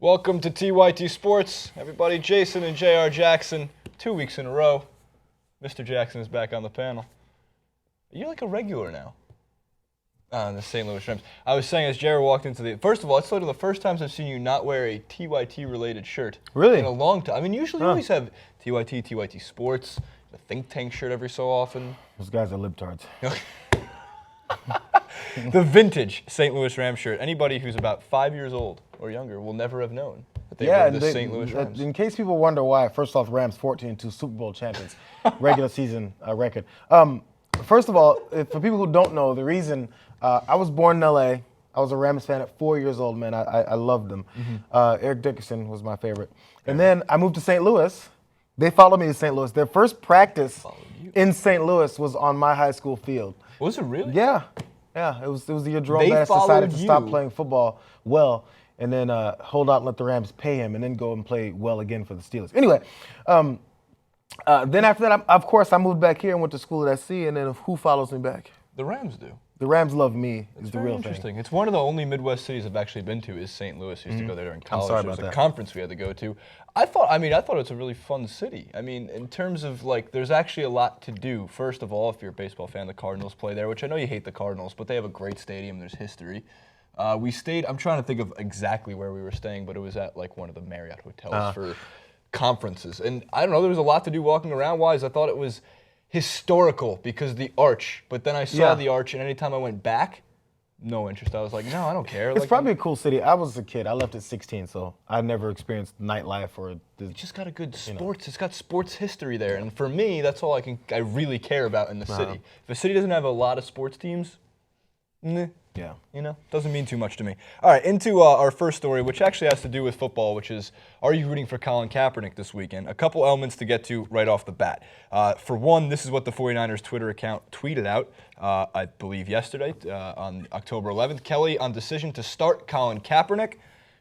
Welcome to TYT Sports. Everybody, Jason and JR Jackson, 2 weeks in a row. Mr. Jackson is back on the panel. You're like a regular now. The St. Louis Rams. I was saying as Jared walked into the... First of all, it's literally the first time I've seen you not wear a TYT-related shirt. Really? In a long time. I mean, usually you always have TYT Sports, the think tank shirt every so often. Those guys are libtards. The vintage St. Louis Rams shirt. Anybody who's about 5 years old or younger will never have known that they were the St. Louis Rams. In case people wonder why, first off, Rams 14-2 Super Bowl champions, regular season record. First of all, for people who don't know, the reason I was born in L.A. I was a Rams fan at 4 years old, man. I loved them. Eric Dickerson was my favorite. And then I moved to St. Louis. They followed me to St. Louis. Their first practice in St. Louis was on my high school field. Was it really? Yeah. It was the year Jerome Bass decided to stop playing football well and then hold out and let the Rams pay him and then go and play well again for the Steelers. Anyway, then after that, of course, I moved back here and went to school at SC, and then who follows me back? The Rams do. The Rams love me is the real thing. Interesting. It's one of the only Midwest cities I've actually been to is St. Louis. I used to go there during college. sorry There was about a that. conference we had to go to. I thought it's a really fun city. I mean, in terms of there's actually a lot to do. First of all, if you're a baseball fan, the Cardinals play there, which I know you hate the Cardinals, but they have a great stadium. There's history. We stayed. I'm trying to think of exactly where we were staying, but it was at one of the Marriott hotels for conferences. And I don't know. There was a lot to do walking around. Wise, I thought it was historical because the arch. But then I saw the arch, and anytime I went back. No interest. I was like, no, I don't care. It's probably a cool city. I was a kid. I left at 16, so I never experienced nightlife or. It just got a good sports. It's got sports history there, and for me, that's all I really care about in the city. If a city doesn't have a lot of sports teams, doesn't mean too much to me. All right, into our first story, which actually has to do with football, which is, are you rooting for Colin Kaepernick this weekend? A couple elements to get to right off the bat. For one, this is what the 49ers Twitter account tweeted out, I believe yesterday, on October 11th. Kelly on decision to start Colin Kaepernick.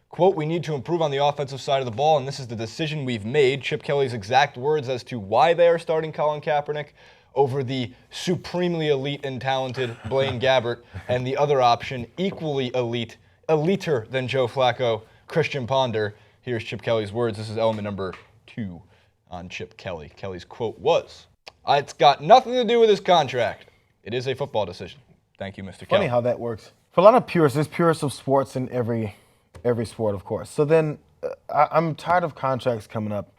Quote, we need to improve on the offensive side of the ball, and this is the decision we've made. Chip Kelly's exact words as to why they are starting Colin Kaepernick over the supremely elite and talented Blaine Gabbert, and the other option, equally eliter than Joe Flacco, Christian Ponder. Here's Chip Kelly's words. This is element number 2 on Chip Kelly. Kelly's quote was, it's got nothing to do with his contract. It is a football decision. Thank you, Mr. Kelly. Funny how that works. For a lot of purists, there's purists of sports in every sport, of course. So then I'm tired of contracts coming up.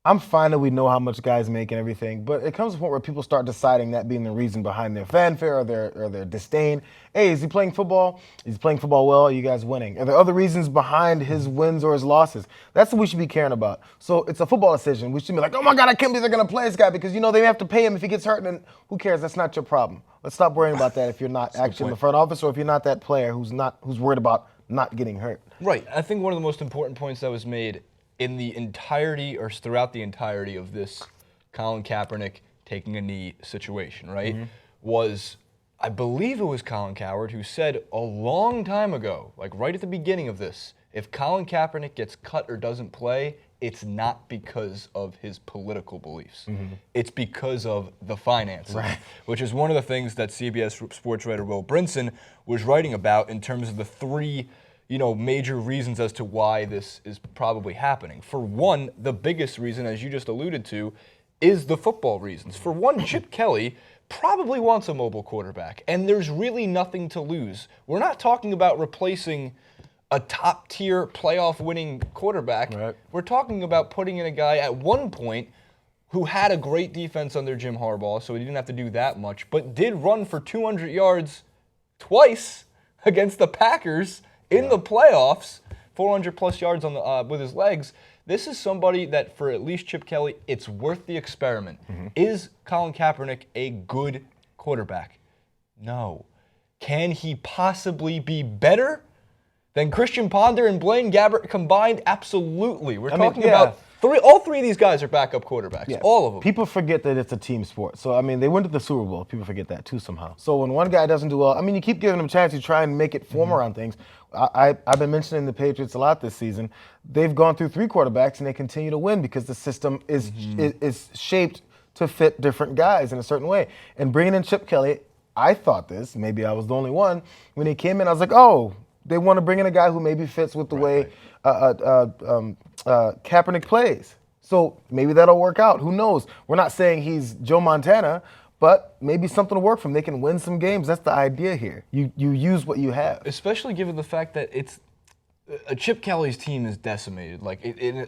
I'm fine that we know how much guys make and everything, but it comes to a point where people start deciding that being the reason behind their fanfare or their disdain. Hey, is he playing football? Is he playing football well? Are you guys winning? Are there other reasons behind his wins or his losses? That's what we should be caring about. So it's a football decision. We should be like, oh my God, I can't believe they're going to play this guy because, they have to pay him if he gets hurt, and who cares? That's not your problem. Let's stop worrying about that if you're not actually in the front office or if you're not that player who's worried about not getting hurt. Right. I think one of the most important points that was made in the entirety or throughout the entirety of this Colin Kaepernick taking a knee situation, right, was, I believe it was Colin Cowherd who said a long time ago, right at the beginning of this, if Colin Kaepernick gets cut or doesn't play, it's not because of his political beliefs. It's because of the finances, which is one of the things that CBS sports writer Will Brinson was writing about in terms of the 3 major reasons as to why this is probably happening. For one, the biggest reason, as you just alluded to, is the football reasons. For one, Chip Kelly probably wants a mobile quarterback, and there's really nothing to lose. We're not talking about replacing a top-tier playoff-winning quarterback. Right. We're talking about putting in a guy at one point who had a great defense under Jim Harbaugh, so he didn't have to do that much, but did run for 200 yards twice against the Packers in the playoffs, 400-plus yards on with his legs. This is somebody that, for at least Chip Kelly, it's worth the experiment. Is Colin Kaepernick a good quarterback? No. Can he possibly be better than Christian Ponder and Blaine Gabbert combined? Absolutely. We're talking about all 3 of these guys are backup quarterbacks, all of them. People forget that it's a team sport. So, they went to the Super Bowl. People forget that, too, somehow. So when one guy doesn't do well, you keep giving him a chance to try and make it form around things. I've been mentioning the Patriots a lot this season. They've gone through 3 quarterbacks, and they continue to win because the system is shaped to fit different guys in a certain way. And bringing in Chip Kelly, I thought this, maybe I was the only one, when he came in, I was like, oh, they want to bring in a guy who maybe fits with the way Kaepernick plays. So maybe that'll work out. Who knows? We're not saying he's Joe Montana, but maybe something will work for him. They can win some games. That's the idea here. You use what you have. Especially given the fact that Chip Kelly's team is decimated.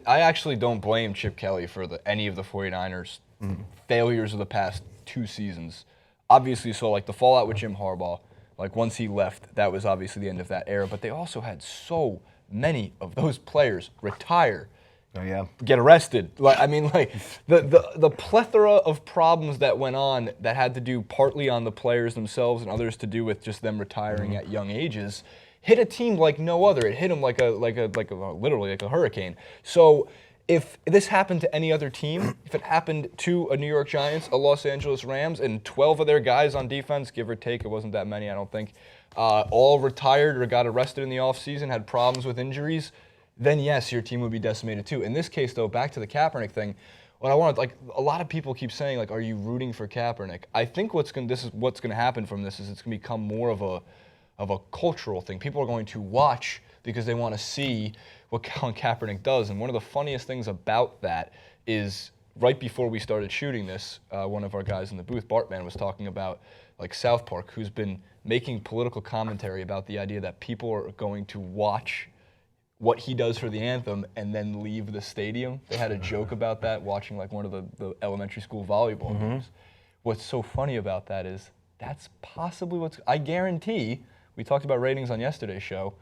I actually don't blame Chip Kelly for any of the 49ers' failures of the past 2 seasons. Obviously, so the fallout with Jim Harbaugh, once he left, that was obviously the end of that era. But they also had so many of those players retire. Oh, yeah. Get arrested. The plethora of problems that went on that had to do partly on the players themselves and others to do with just them retiring at young ages hit a team like no other. It hit them literally like a hurricane. So if this happened to any other team, if it happened to a New York Giants, a Los Angeles Rams, and 12 of their guys on defense, give or take, it wasn't that many, I don't think, all retired or got arrested in the offseason, had problems with injuries, then yes, your team would be decimated too. In this case, though, back to the Kaepernick thing, what I wanted, a lot of people keep saying, are you rooting for Kaepernick? I think what's going to happen from this is it's going to become more of a cultural thing. People are going to watch because they want to see what Colin Kaepernick does. And one of the funniest things about that is right before we started shooting this, one of our guys in the booth, Bartman, was talking about South Park, who's been making political commentary about the idea that people are going to watch what he does for the anthem and then leave the stadium. They had a joke about that watching one of the elementary school volleyball games. What's so funny about that is that's possibly I guarantee, we talked about ratings on yesterday's show,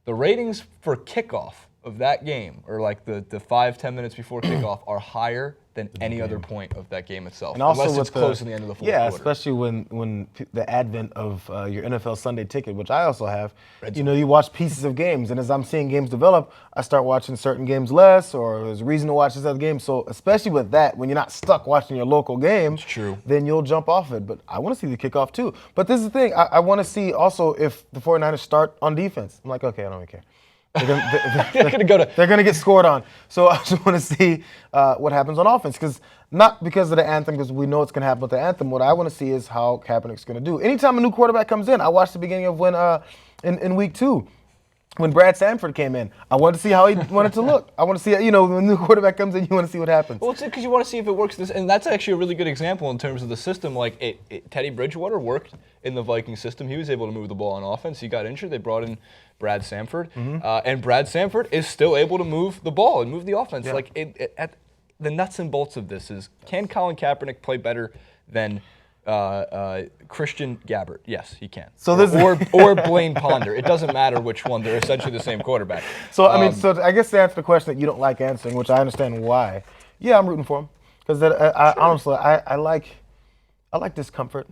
the ratings for kickoff of that game, or the 5-10 minutes before kickoff, are higher than any other point of that game itself, and also unless it's close in the end of the fourth quarter. Especially when the advent of your NFL Sunday ticket, which I also have, you watch pieces of games, and as I'm seeing games develop, I start watching certain games less, or there's a reason to watch this other game. So especially with that, when you're not stuck watching your local game, then you'll jump off it. But I want to see the kickoff too. But this is the thing, I want to see also if the 49ers start on defense. I'm like, okay, I don't really care. They're going to get scored on. So I just want to see what happens on offense. Not because of the anthem, because we know it's going to happen with the anthem. What I want to see is how Kaepernick's going to do. Anytime a new quarterback comes in, I watched the beginning of when in week 2, when Brad Sanford came in. I wanted to see how he wanted to look. I want to see, when a new quarterback comes in, you want to see what happens. Well, it's because you want to see if it works. And that's actually a really good example in terms of the system. Teddy Bridgewater worked in the Viking system. He was able to move the ball on offense. He got injured. They brought in Brad Sanford. And Brad Sanford is still able to move the ball and move the offense. Yeah. The nuts and bolts of this is, can Colin Kaepernick play better than Christian Gabbert? Yes, he can. So or Blaine Ponder. It doesn't matter which one. They're essentially the same quarterback. So I guess to answer the question that you don't like answering, which I understand why. Yeah, I'm rooting for him because honestly, I like discomfort.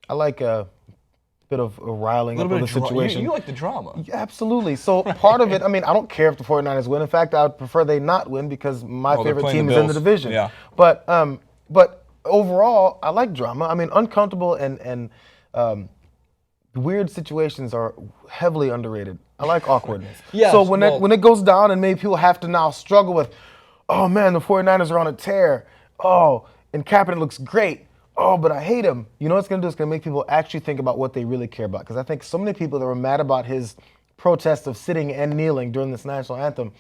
I like a bit of a riling up of the situation. You like the drama. Yeah, absolutely. So part of it, I don't care if the 49ers win. In fact, I would prefer they not win because my favorite team is in the division. Yeah. But overall, I like drama. Uncomfortable and weird situations are heavily underrated. I like awkwardness. Yes, so when it goes down and maybe people have to now struggle with, oh man, the 49ers are on a tear. Oh, and Kaepernick looks great. Oh, but I hate him. You know what it's going to do? It's going to make people actually think about what they really care about. Because I think so many people that were mad about his protest of sitting and kneeling during this national anthem,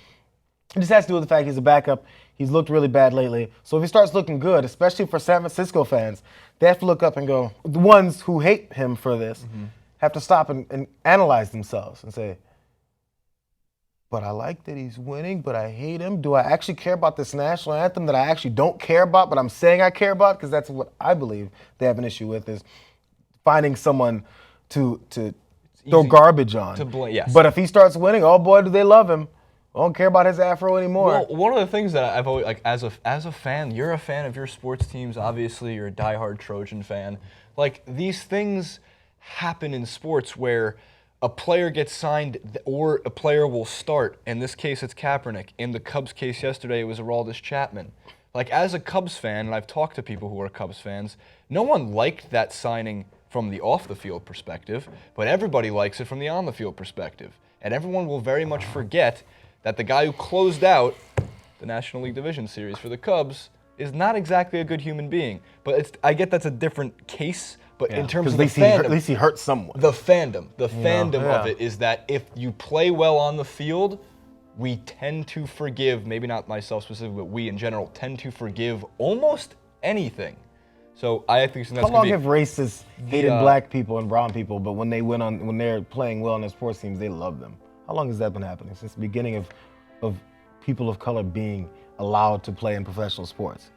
it just has to do with the fact he's a backup. He's looked really bad lately. So if he starts looking good, especially for San Francisco fans, they have to look up and go, the ones who hate him for this have to stop and analyze themselves and say, but I like that he's winning, but I hate him. Do I actually care about this national anthem that I actually don't care about, but I'm saying I care about? Because that's what I believe they have an issue with, is finding someone to throw garbage on. Yes. But if he starts winning, oh boy, do they love him. I don't care about his afro anymore. Well, one of the things that I've always, as a fan, you're a fan of your sports teams, obviously, you're a diehard Trojan fan. These things happen in sports where a player gets signed or a player will start. In this case, it's Kaepernick. In the Cubs case yesterday, it was Aroldis Chapman. As a Cubs fan, and I've talked to people who are Cubs fans, no one liked that signing from the off-the-field perspective, but everybody likes it from the on-the-field perspective. And everyone will very much forget that the guy who closed out the National League Division Series for the Cubs is not exactly a good human being. But I get that's a different case, But in terms of because the fandom, at least he hurt someone. the fandom yeah. of it is that if you play well on the field, we tend to forgive, maybe not myself specifically, but we in general tend to forgive almost anything. So I think that's How long going have to be racists hated black people and brown people, but when they're playing well in their sports teams, they love them? How long has that been happening? Since the beginning of people of color being allowed to play in professional sports?